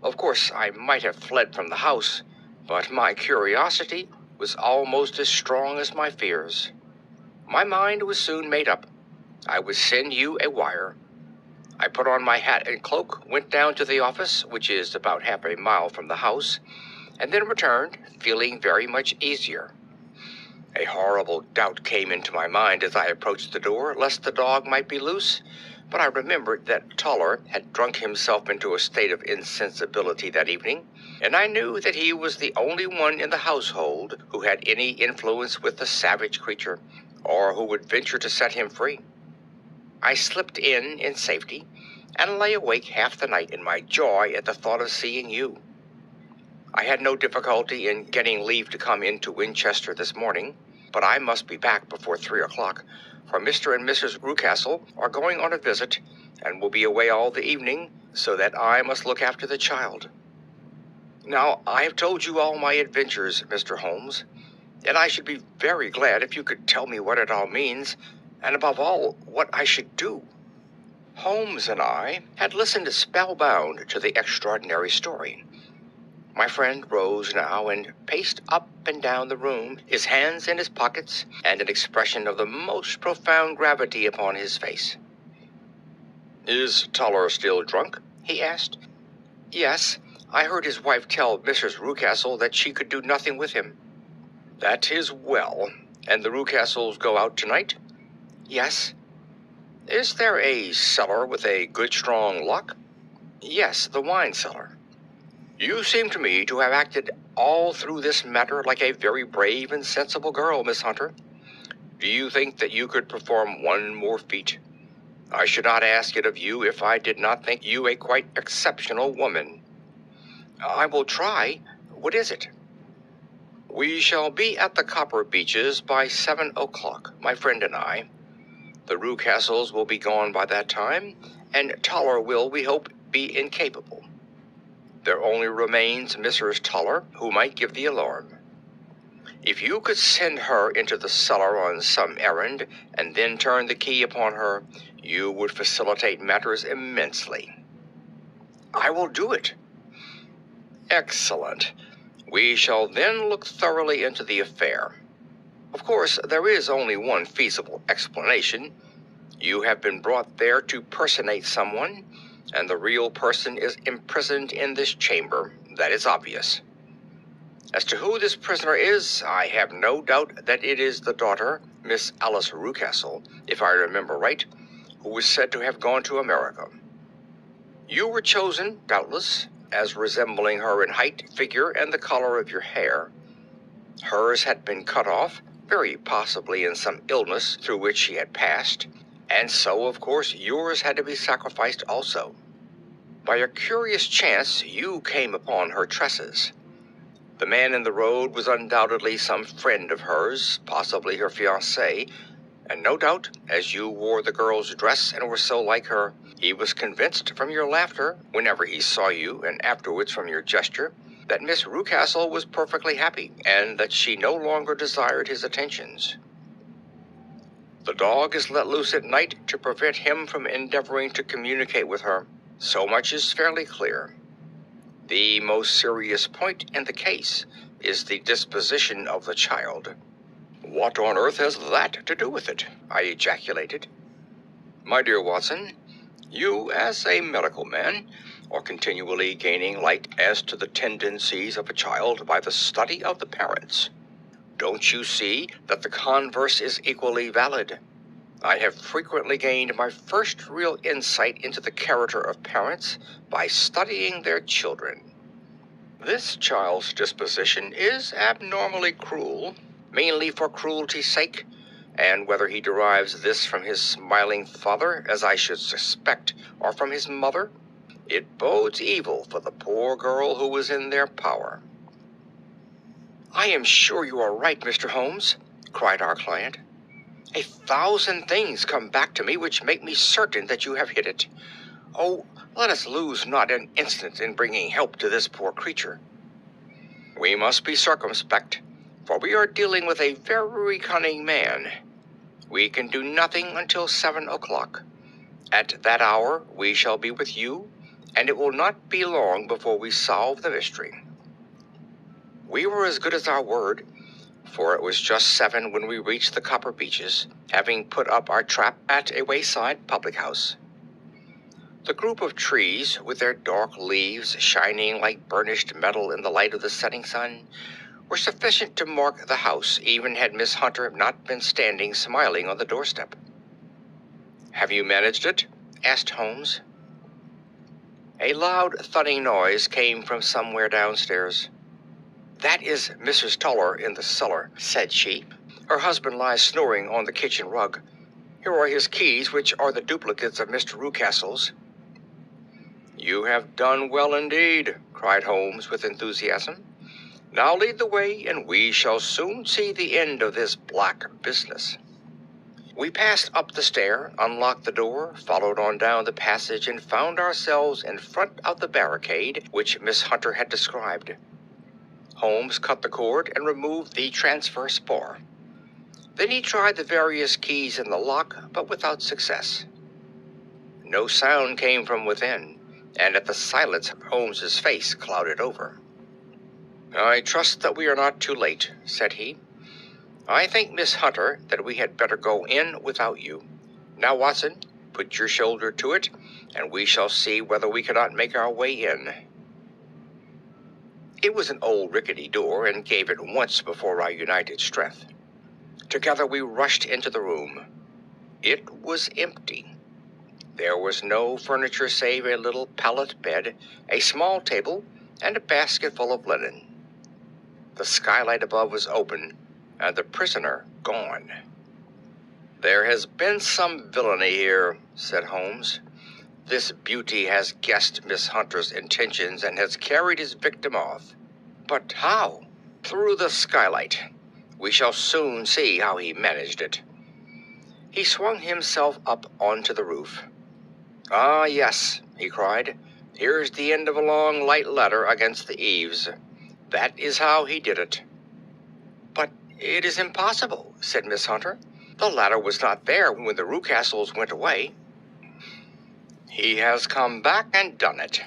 Of course, I might have fled from the house, but my curiosity was almost as strong as my fears. My mind was soon made up. I would send you a wire. I put on my hat and cloak, went down to the office, which is about half a mile from the house, and then returned, feeling very much easier. A horrible doubt came into my mind as I approached the door, lest the dog might be loose, but I remembered that Toller had drunk himself into a state of insensibility that evening, and I knew that he was the only one in the household who had any influence with the savage creature, or who would venture to set him free. I slipped in safety, and lay awake half the night in my joy at the thought of seeing you. I had no difficulty in getting leave to come into Winchester this morning, but I must be back before 3 o'clock, for Mr. and Mrs. Rucastle are going on a visit, and will be away all the evening, so that I must look after the child. Now, I have told you all my adventures, Mr. Holmes, and I should be very glad if you could tell me what it all means, and above all, what I should do." Holmes and I had listened spellbound to the extraordinary story. My friend rose now and paced up and down the room, his hands in his pockets, and an expression of the most profound gravity upon his face. "Is Toller still drunk?" he asked. "Yes, I heard his wife tell Mrs. Rucastle that she could do nothing with him." "That is well. And the Rucastles go out tonight?" "Yes." "Is there a cellar with a good strong lock?" "Yes, the wine cellar." "You seem to me to have acted all through this matter like a very brave and sensible girl, Miss Hunter. Do you think that you could perform one more feat? I should not ask it of you if I did not think you a quite exceptional woman." "I will try. What is it?" We shall be at the Copper Beeches by 7 o'clock, my friend and I. The Rucastles will be gone by that time, and Toller will, we hope, be incapable. There only remains Mrs. Toller, who might give the alarm. If you could send her into the cellar on some errand, and then turn the key upon her, you would facilitate matters immensely. I will do it. Excellent. We shall then look thoroughly into the affair. Of course, there is only one feasible explanation. You have been brought there to personate someone, and the real person is imprisoned in this chamber. That is obvious. As to who this prisoner is, I have no doubt that it is the daughter, Miss Alice Rucastle, if I remember right, who was said to have gone to America. You were chosen, doubtless, as resembling her in height, figure, and the color of your hair. Hers had been cut off, very possibly in some illness through which she had passed, and so, of course, yours had to be sacrificed also. By a curious chance, you came upon her tresses. The man in the road was undoubtedly some friend of hers, possibly her fiancé, and no doubt, as you wore the girl's dress and were so like her, he was convinced from your laughter whenever he saw you, and afterwards from your gesture, that Miss Rucastle was perfectly happy, and that she no longer desired his attentions. The dog is let loose at night to prevent him from endeavoring to communicate with her. So much is fairly clear. The most serious point in the case is the disposition of the child. What on earth has that to do with it? I ejaculated. My dear Watson, you, as a medical man, are continually gaining light as to the tendencies of a child by the study of the parents. Don't you see that the converse is equally valid? I have frequently gained my first real insight into the character of parents by studying their children. This child's disposition is abnormally cruel, mainly for cruelty's sake, and whether he derives this from his smiling father, as I should suspect, or from his mother, it bodes evil for the poor girl who is in their power. I am sure you are right, Mr. Holmes, cried our client. 1,000 things come back to me which make me certain that you have hit it. Oh, let us lose not an instant in bringing help to this poor creature. We must be circumspect, for we are dealing with a very cunning man. We can do nothing until 7 o'clock. At that hour we shall be with you, and it will not be long before we solve the mystery. We were as good as our word, for it was just 7 when we reached the Copper Beeches, having put up our trap at a wayside public house. The group of trees, with their dark leaves shining like burnished metal in the light of the setting sun, were sufficient to mark the house, even had Miss Hunter not been standing smiling on the doorstep. "Have you managed it?" asked Holmes. A loud thudding noise came from somewhere downstairs. "That is Mrs. Toller in the cellar," said she. "Her husband lies snoring on the kitchen rug. Here are his keys, which are the duplicates of Mr. Rucastle's." "You have done well indeed," cried Holmes with enthusiasm. "Now lead the way, and we shall soon see the end of this black business." We passed up the stair, unlocked the door, followed on down the passage, and found ourselves in front of the barricade which Miss Hunter had described. Holmes cut the cord and removed the transverse bar. Then he tried the various keys in the lock, but without success. No sound came from within, and at the silence Holmes's face clouded over. "I trust that we are not too late," said he. "I think, Miss Hunter, that we had better go in without you. Now, Watson, put your shoulder to it, and we shall see whether we cannot make our way in." It was an old rickety door, and gave it once before our united strength. Together we rushed into the room. It was empty. There was no furniture save a little pallet bed, a small table, and a basket full of linen. The skylight above was open, and the prisoner gone. "There has been some villainy here," said Holmes. "This beauty has guessed Miss Hunter's intentions and has carried his victim off." "But how?" through the skylight. We shall soon see how he managed it. He swung himself up onto the roof. "Ah, yes," he cried. "Here's the end of a long, light ladder against the eaves. That is how he did it." "But it is impossible," said Miss Hunter. "The ladder was not there when the Rucastles went away." "He has come back and done it.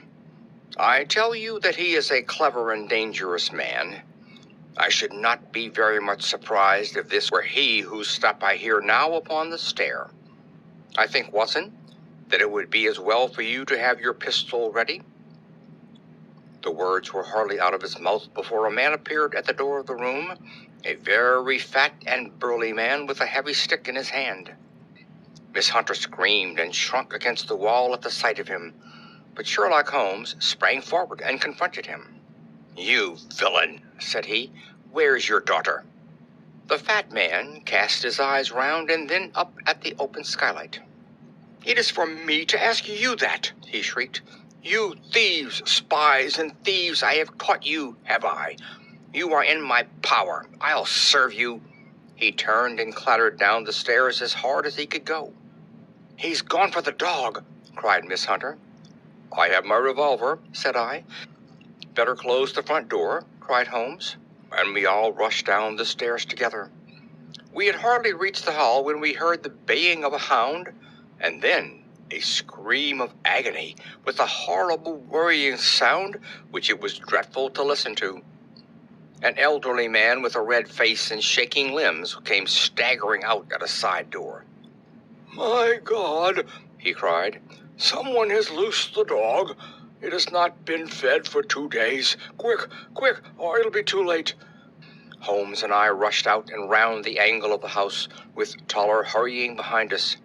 I tell you that he is a clever and dangerous man. I should not be very much surprised if this were he whose step I hear now upon the stair. I think, Watson, that it would be as well for you to have your pistol ready." The words were hardly out of his mouth before a man appeared at the door of the room, a very fat and burly man with a heavy stick in his hand. Miss Hunter screamed and shrunk against the wall at the sight of him, but Sherlock Holmes sprang forward and confronted him. "You villain," said he, "where's your daughter?" The fat man cast his eyes round and then up at the open skylight. "It is for me to ask you that," he shrieked. "You thieves, spies and thieves, I have caught you, have I? You are in my power. I'll serve you." He turned and clattered down the stairs as hard as he could go. "He's gone for the dog," cried Miss Hunter. "I have my revolver," said I. "Better close the front door," cried Holmes, and we all rushed down the stairs together. We had hardly reached the hall when we heard the baying of a hound, and then a scream of agony with a horrible worrying sound which it was dreadful to listen to. An elderly man with a red face and shaking limbs came staggering out at a side door. "My God," he cried, "someone has loosed the dog. It has not been fed for 2 days. Quick, quick, or it'll be too late." Holmes and I rushed out and round the angle of the house, with Toller hurrying behind us.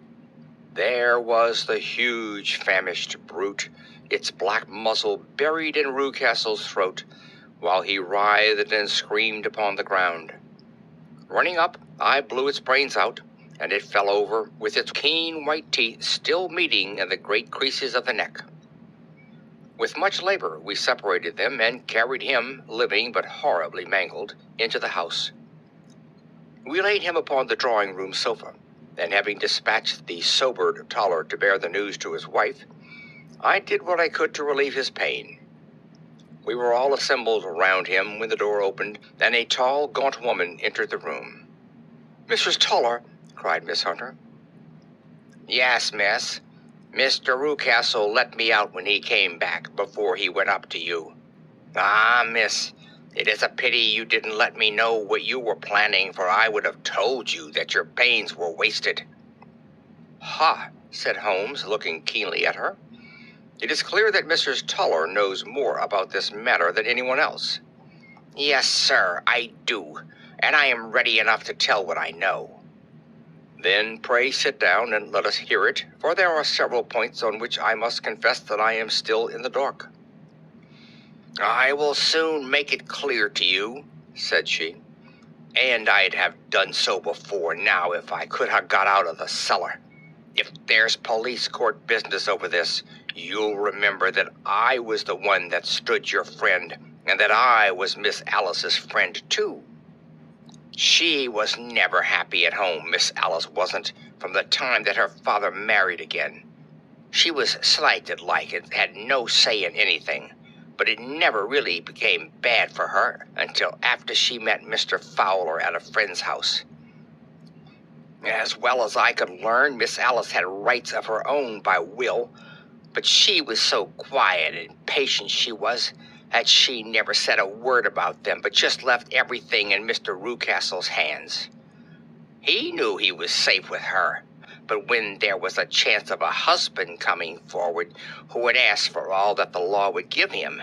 There was the huge famished brute, its black muzzle buried in Rucastle's throat, while he writhed and screamed upon the ground. Running up, I blew its brains out, and it fell over, with its keen white teeth still meeting in the great creases of the neck. With much labor, we separated them and carried him, living but horribly mangled, into the house. We laid him upon the drawing-room sofa, and having dispatched the sobered Toller to bear the news to his wife, I did what I could to relieve his pain. We were all assembled around him when the door opened, and a tall, gaunt woman entered the room. "Mrs. Toller," cried Miss Hunter. "Yes, miss. Mr. Rucastle let me out when he came back, before he went up to you. Ah, miss, it is a pity you didn't let me know what you were planning, for I would have told you that your pains were wasted." "Ha," said Holmes, looking keenly at her. "It is clear that Mrs. Toller knows more about this matter than anyone else." "Yes, sir, I do, and I am ready enough to tell what I know." "Then pray sit down and let us hear it, for there are several points on which I must confess that I am still in the dark." "I will soon make it clear to you," said she, "and I'd have done so before now if I could have got out of the cellar. If there's police court business over this, you'll remember that I was the one that stood your friend, and that I was Miss Alice's friend too. She was never happy at home, Miss Alice wasn't, from the time that her father married again. She was slighted like and had no say in anything, but it never really became bad for her until after she met Mr. Fowler at a friend's house. As well as I could learn, Miss Alice had rights of her own by will, but she was so quiet and patient she was, that she never said a word about them, but just left everything in Mr. Rucastle's hands. He knew he was safe with her, but when there was a chance of a husband coming forward who would ask for all that the law would give him,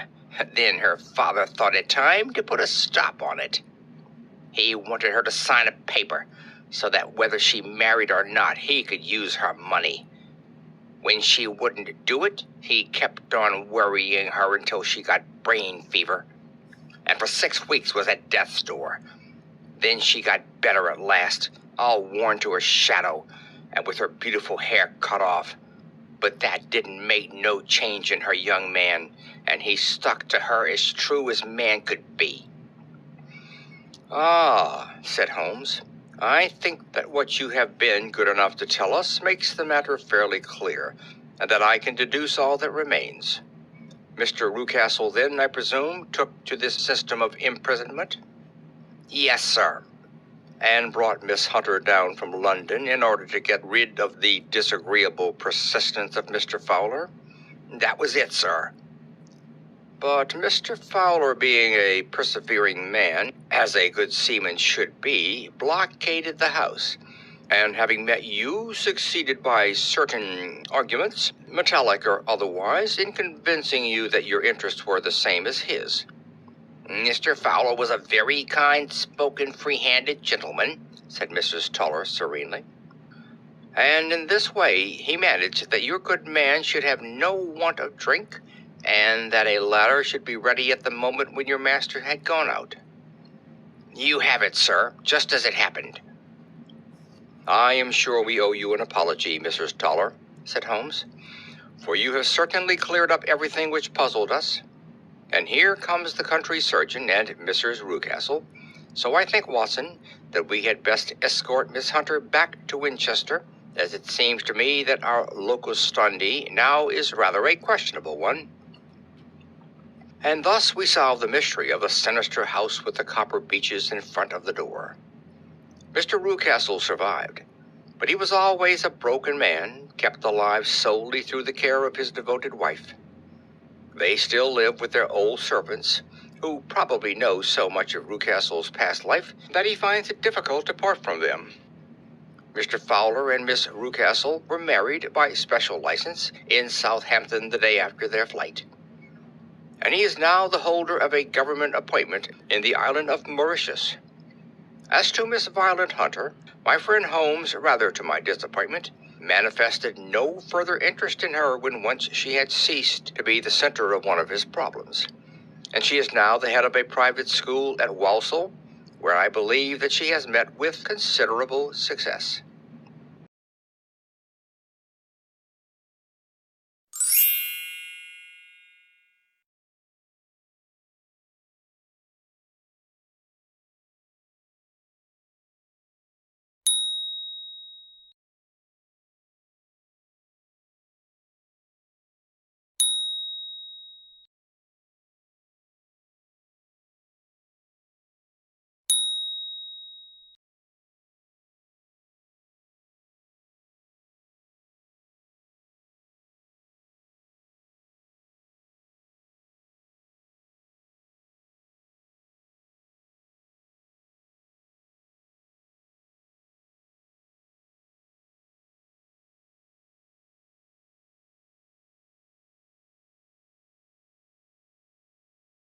then her father thought it time to put a stop on it. He wanted her to sign a paper, so that whether she married or not, he could use her money. When she wouldn't do it, he kept on worrying her until she got brain fever, and for 6 weeks was at death's door. Then she got better at last, all worn to a shadow, and with her beautiful hair cut off. But that didn't make no change in her young man, and he stuck to her as true as man could be. Ah, said Holmes. I think that what you have been good enough to tell us makes the matter fairly clear, and that I can deduce all that remains. Mr. Rucastle then, I presume, took to this system of imprisonment? Yes, sir. And brought Miss Hunter down from London in order to get rid of the disagreeable persistence of Mr. Fowler? That was it, sir. But Mr. Fowler, being a persevering man, as a good seaman should be, blockaded the house, and having met you, succeeded by certain arguments, metallic or otherwise, in convincing you that your interests were the same as his. Mr. Fowler was a very kind-spoken, free-handed gentleman, said Mrs. Toller serenely. And in this way he managed that your good man should have no want of drink, and that a ladder should be ready at the moment when your master had gone out. You have it, sir, just as it happened. I am sure we owe you an apology, Mrs. Toller, said Holmes, for you have certainly cleared up everything which puzzled us. And here comes the country surgeon and Mrs. Rucastle, so I think, Watson, that we had best escort Miss Hunter back to Winchester, as it seems to me that our locus standi now is rather a questionable one. And thus we solve the mystery of the sinister house with the copper beeches in front of the door. Mr. Rucastle survived, but he was always a broken man, kept alive solely through the care of his devoted wife. They still live with their old servants, who probably know so much of Rucastle's past life that he finds it difficult to part from them. Mr. Fowler and Miss Rucastle were married by special license in Southampton the day after their flight, and he is now the holder of a government appointment in the island of Mauritius. As to Miss Violet Hunter, my friend Holmes, rather to my disappointment, manifested no further interest in her when once she had ceased to be the center of one of his problems, and she is now the head of a private school at Walsall, where I believe that she has met with considerable success.